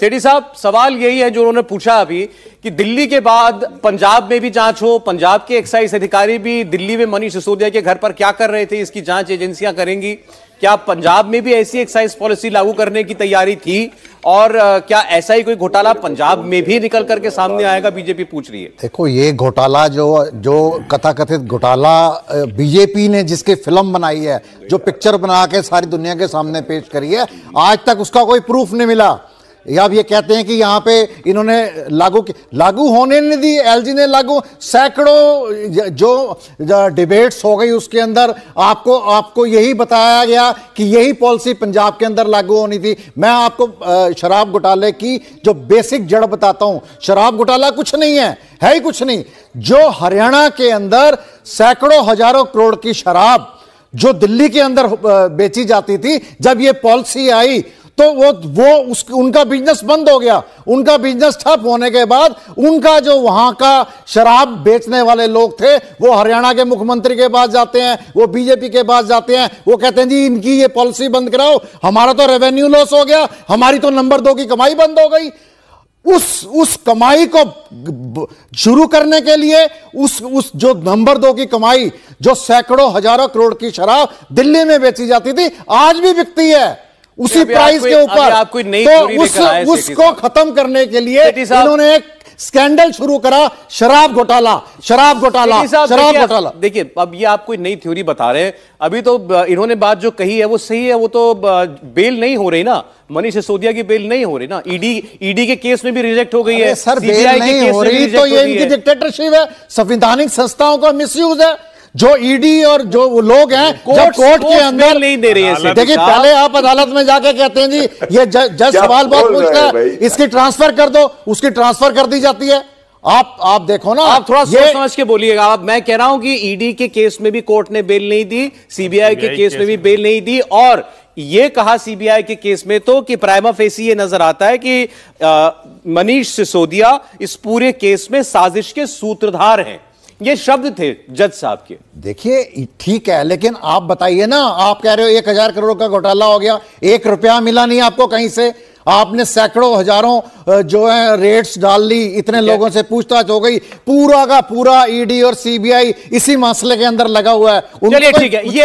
सेठी साहब, सवाल यही है जो उन्होंने पूछा अभी कि दिल्ली के बाद पंजाब में भी जांच हो। पंजाब के एक्साइज अधिकारी भी दिल्ली में मनीष सिसोदिया के घर पर क्या कर रहे थे इसकी जांच एजेंसियां करेंगी। क्या पंजाब में भी ऐसी एक्साइज पॉलिसी लागू करने की तैयारी थी और क्या ऐसा ही कोई घोटाला पंजाब में भी निकल करके सामने आएगा, बीजेपी पूछ रही है। देखो, ये घोटाला जो कथाकथित घोटाला बीजेपी ने जिसकी फिल्म बनाई है, जो पिक्चर बना के सारी दुनिया के सामने पेश करी है, आज तक उसका कोई प्रूफ नहीं मिला। या अब ये कहते हैं कि यहाँ पे इन्होंने लागू होने नहीं दी, एलजी ने लागू, सैकड़ों जो डिबेट्स हो गई उसके अंदर आपको यही बताया गया कि यही पॉलिसी पंजाब के अंदर लागू होनी थी। मैं आपको शराब घोटाले की जो बेसिक जड़ बताता हूं। शराब घोटाला कुछ नहीं है ही कुछ नहीं। जो हरियाणा के अंदर सैकड़ों हजारों करोड़ की शराब जो दिल्ली के अंदर बेची जाती थी, जब ये पॉलिसी आई तो उनका बिजनेस बंद हो गया। उनका बिजनेस ठप होने के बाद उनका जो वहां का शराब बेचने वाले लोग थे वो हरियाणा के मुख्यमंत्री के पास जाते हैं, वो बीजेपी के पास जाते हैं, वो कहते हैं जी इनकी ये पॉलिसी बंद कराओ, हमारा तो रेवेन्यू लॉस हो गया, हमारी तो नंबर 2 की कमाई बंद हो गई। उस कमाई को शुरू करने के लिए उस जो नंबर 2 की कमाई, जो सैकड़ों हजारों करोड़ की शराब दिल्ली में बेची जाती थी, आज भी बिकती है उसी प्राइस के ऊपर। तो उसको खत्म करने के लिए इन्होंने एक स्कैंडल शुरू करा, शराब घोटाला। देखिए, अब ये आप कोई नई थ्योरी बता रहे हैं। अभी तो इन्होंने बात जो कही है वो सही है, वो तो बेल नहीं हो रही ना, मनीष सिसोदिया की बेल नहीं हो रही ना, ईडी के केस में भी रिजेक्ट हो गई है। सर, बेल नहीं हो रही तो ये इनकी डिक्टेटरशिप है, संवैधानिक संस्थाओं का मिसयूज है। जो ईडी और जो वो लोग हैं जब कोर्ट के अंदर नहीं दे रही है। देखिए, पहले आप अदालत में जाके कहते हैं जी ये जज सवाल बहुत पूछता है, इसकी ट्रांसफर कर दो, उसकी ट्रांसफर कर दी जाती है। आप देखो ना, आप थोड़ा सोच समझ के बोलिएगा। आप, मैं कह रहा हूं कि ईडी के केस में भी कोर्ट ने बेल नहीं दी, सीबीआई के केस में भी बेल नहीं दी, और ये कहा सीबीआई के केस में तो कि प्राइमा फेसी ये नजर आता है कि मनीष सिसोदिया इस पूरे केस में साजिश के सूत्रधार हैं। ये शब्द थे जज साहब के। देखिए, ठीक है, लेकिन आप बताइए ना, आप कह रहे हो 1000 करोड़ का घोटाला हो गया, 1 रुपया मिला नहीं आपको कहीं से। आपने सैकड़ों हजारों जो है रेट्स डाल ली, इतने लोगों से पूछताछ हो गई, पूरा का पूरा ईडी और सीबीआई इसी मसले के अंदर लगा हुआ है। चलिए ठीक है, ये